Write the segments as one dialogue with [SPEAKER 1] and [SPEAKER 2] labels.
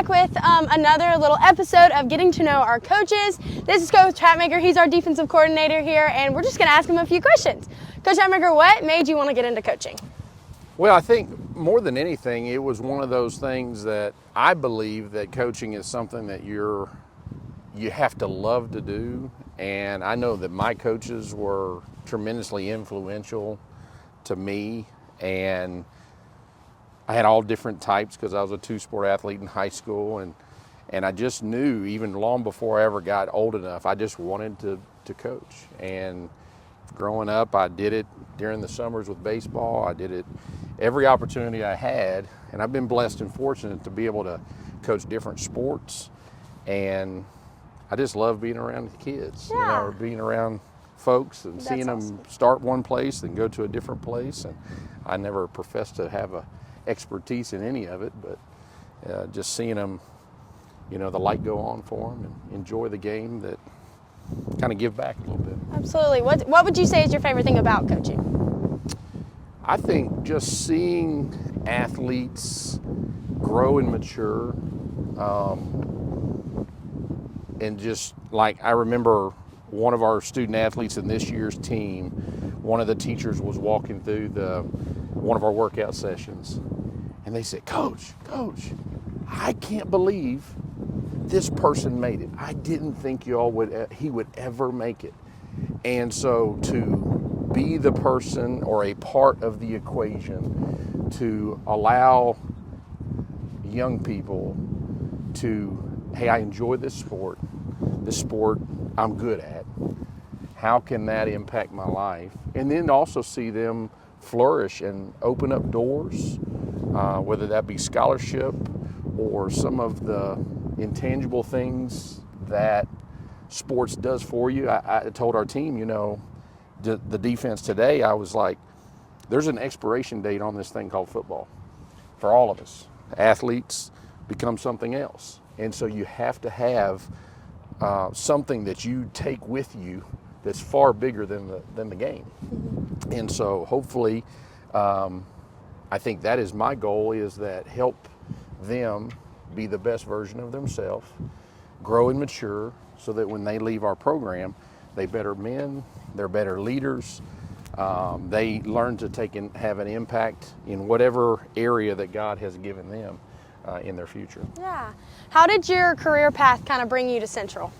[SPEAKER 1] back with another little episode of Getting to Know Our Coaches. This is Coach Hatmaker. He's our defensive coordinator here, and we're just going to ask him a few questions. Coach Hatmaker, what made you want to get into coaching?
[SPEAKER 2] Well, I think more than anything, it was one of those things that I believe that coaching is something that you have to love to do. And I know that my coaches were tremendously influential to me, and I had all different types because I was a two-sport athlete in high school, and I just knew even long before I ever got old enough, I just wanted to coach. And growing up, I did it during the summers with baseball. I did it every opportunity I had, and I've been blessed and fortunate to be able to coach different sports. And I just love being around the kids, or being around folks and seeing them start one place and go to a different place. And I never professed to have a expertise in any of it, but just seeing them, the light go on for them and enjoy the game, that kind of give back a little bit.
[SPEAKER 1] Absolutely. What would you say is your favorite thing about coaching?
[SPEAKER 2] I think just seeing athletes grow and mature, and just like I remember one of our student athletes in this year's team, one of the teachers was walking through one of our workout sessions, and they said, Coach, I can't believe this person made it. I didn't think he would ever make it. And so to be the person or a part of the equation to allow young people to, hey, I enjoy this sport I'm good at. How can that impact my life? And then also see them flourish and open up doors, whether that be scholarship or some of the intangible things that sports does for you. I told our team, the defense today, I was like, there's an expiration date on this thing called football for all of us. Athletes become something else. And so you have to have something that you take with you that's far bigger than the game. Mm-hmm. And so hopefully, I think that is my goal, is that help them be the best version of themselves, grow and mature, so that when they leave our program, they're better men, they're better leaders, they learn to have an impact in whatever area that God has given them in their future.
[SPEAKER 1] Yeah. How did your career path kind of bring you to Central?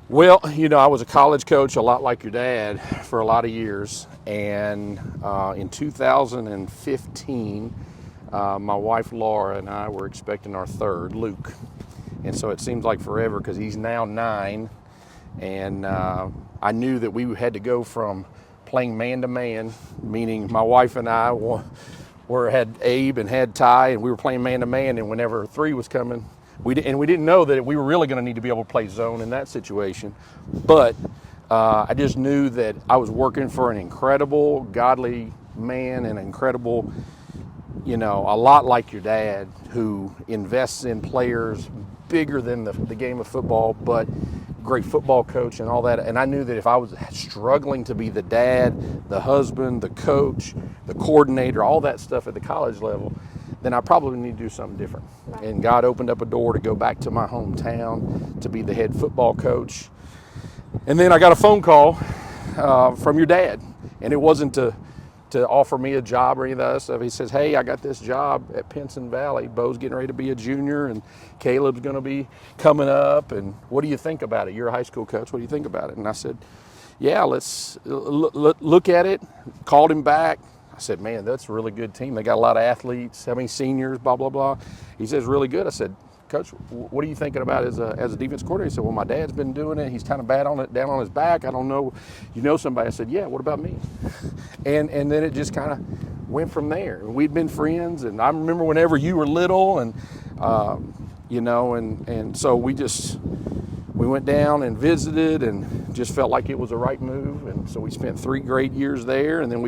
[SPEAKER 2] Well, I was a college coach, a lot like your dad, for a lot of years. And in 2015, my wife Laura and I were expecting our third, Luke. And so it seems like forever because he's now 9. And I knew that we had to go from playing man-to-man, meaning my wife and I had Abe and had Ty, and we were playing man-to-man. And whenever 3 was coming, we didn't know that we were really going to need to be able to play zone in that situation. But I just knew that I was working for an incredible, godly man, and incredible, a lot like your dad, who invests in players bigger than the game of football, but great football coach and all that. And I knew that if I was struggling to be the dad, the husband, the coach, the coordinator, all that stuff at the college level, then I probably need to do something different. Right. And God opened up a door to go back to my hometown to be the head football coach. And then I got a phone call from your dad, and it wasn't to offer me a job or any of that stuff. He says, hey, I got this job at Pinson Valley. Bo's getting ready to be a junior, and Caleb's going to be coming up, and what do you think about it? You're a high school coach. What do you think about it? And I said, yeah, let's look at it. Called him back. I said, man, that's a really good team. They got a lot of athletes, how many seniors, blah, blah, blah. He says, really good. I said, Coach, what are you thinking about as a defense coordinator? He said, well, my dad's been doing it. He's kind of bad on it, down on his back. I don't know. You know somebody? I said, yeah, what about me? And then it just kind of went from there. And we'd been friends, and I remember whenever you were little, and, and so we went down and visited and just felt like it was the right move. And so we spent 3 great years there. And then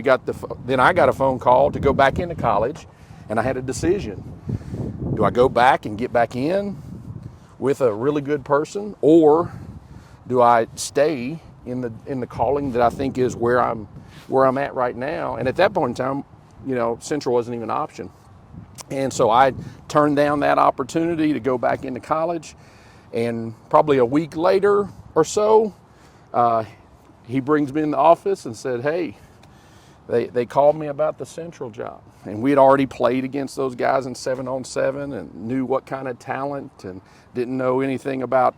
[SPEAKER 2] then I got a phone call to go back into college, and I had a decision. Do I go back and get back in with a really good person, or do I stay in the calling that I think is where I'm at right now? And at that point in time, Central wasn't even an option. And so I turned down that opportunity to go back into college. And probably a week later or so, he brings me in the office and said, hey, they called me about the Central job. And we had already played against those guys in 7-on-7 and knew what kind of talent and didn't know anything about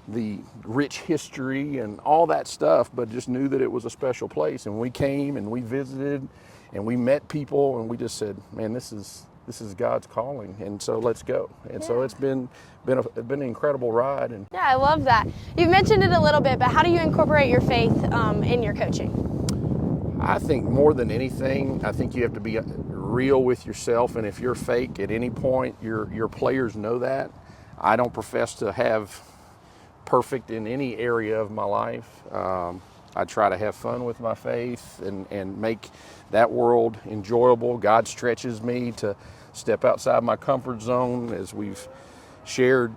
[SPEAKER 2] the rich history and all that stuff, but just knew that it was a special place. And we came and we visited and we met people and we just said, man, this is God's calling, and so let's go. And so it's been an incredible ride. And
[SPEAKER 1] yeah, I love that. You've mentioned it a little bit, but how do you incorporate your faith in your coaching?
[SPEAKER 2] I think more than anything, I think you have to be real with yourself, and if you're fake at any point, your players know that. I don't profess to have perfect in any area of my life. I try to have fun with my faith and make that world enjoyable. God stretches me to step outside my comfort zone as we've shared,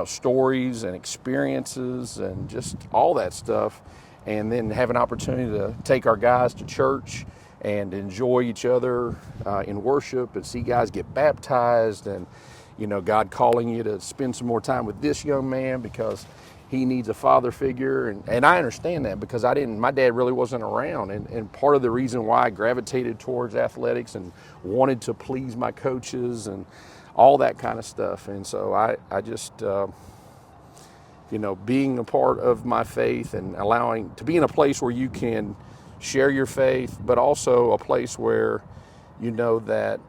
[SPEAKER 2] stories and experiences and just all that stuff. And then have an opportunity to take our guys to church and enjoy each other in worship and see guys get baptized and, God calling you to spend some more time with this young man because he needs a father figure. And I understand that because my dad really wasn't around. And part of the reason why I gravitated towards athletics and wanted to please my coaches and all that kind of stuff. And so I just, being a part of my faith and allowing to be in a place where you can share your faith, but also a place where that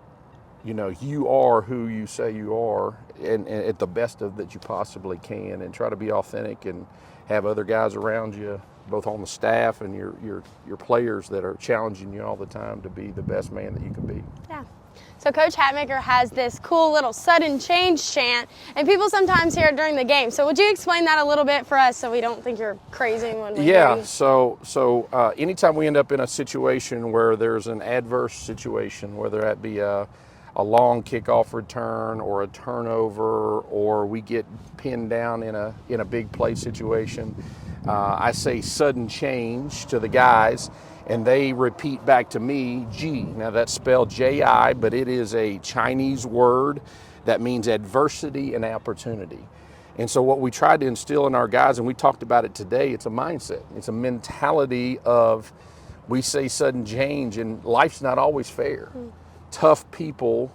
[SPEAKER 2] you are who you say you are and at the best of that you possibly can, and try to be authentic and have other guys around you, both on the staff and your players, that are challenging you all the time to be the best man that you can be.
[SPEAKER 1] Yeah. So Coach Hatmaker has this cool little sudden change chant, and people sometimes hear it during the game. So would you explain that a little bit for us so we don't think you're crazy when we hear you?
[SPEAKER 2] So anytime we end up in a situation where there's an adverse situation, whether that be a long kickoff return or a turnover, or we get pinned down in a big play situation, I say sudden change to the guys, and they repeat back to me, G. Now that's spelled J-I, but it is a Chinese word that means adversity and opportunity. And so what we tried to instill in our guys, and we talked about it today, it's a mindset. It's a mentality of, we say sudden change, and life's not always fair. Tough people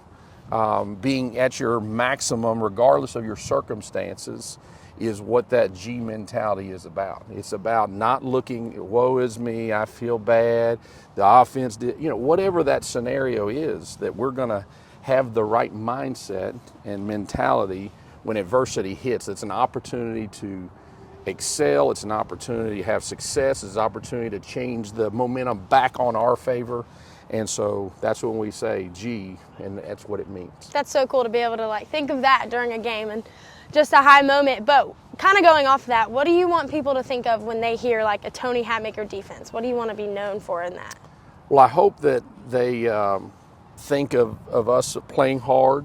[SPEAKER 2] being at your maximum regardless of your circumstances is what that G mentality is about. It's about not looking, woe is me, I feel bad, the offense did, whatever that scenario is, that we're gonna have the right mindset and mentality when adversity hits. It's an opportunity to excel, it's an opportunity to have success, it's an opportunity to change the momentum back on our favor. And so that's when we say G, and that's what it means.
[SPEAKER 1] That's so cool to be able to think of that during a game and just a high moment. But kind of going off of that, what do you want people to think of when they hear a Tony Hatmaker defense? What do you want to be known for in that?
[SPEAKER 2] Well, I hope that they think of us playing hard.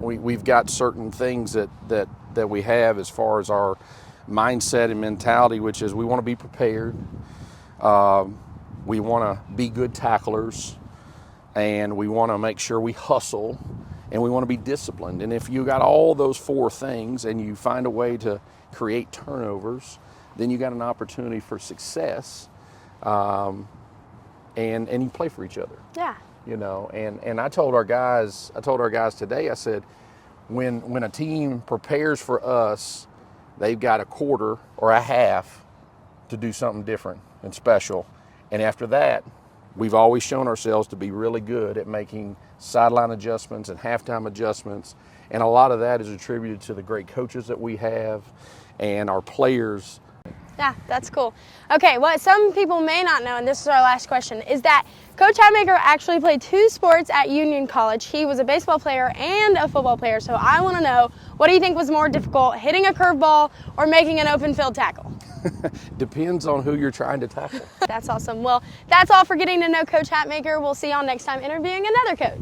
[SPEAKER 2] We've got certain things that we have as far as our mindset and mentality, which is we want to be prepared. We want to be good tacklers, and we want to make sure we hustle, and we want to be disciplined. And if you got all those four things and you find a way to create turnovers, then you got an opportunity for success, and you play for each other.
[SPEAKER 1] Yeah.
[SPEAKER 2] And I told our guys today, I said, when a team prepares for us, they've got a quarter or a half to do something different and special. And after that, we've always shown ourselves to be really good at making sideline adjustments and halftime adjustments. And a lot of that is attributed to the great coaches that we have and our players.
[SPEAKER 1] Yeah, that's cool. Okay, what some people may not know, and this is our last question, is that Coach Hatmaker actually played 2 sports at Union College. He was a baseball player and a football player. So I want to know, what do you think was more difficult, hitting a curveball or making an open field tackle?
[SPEAKER 2] Depends on who you're trying to tackle.
[SPEAKER 1] That's awesome. Well, that's all for getting to know Coach Hatmaker. We'll see y'all next time interviewing another coach.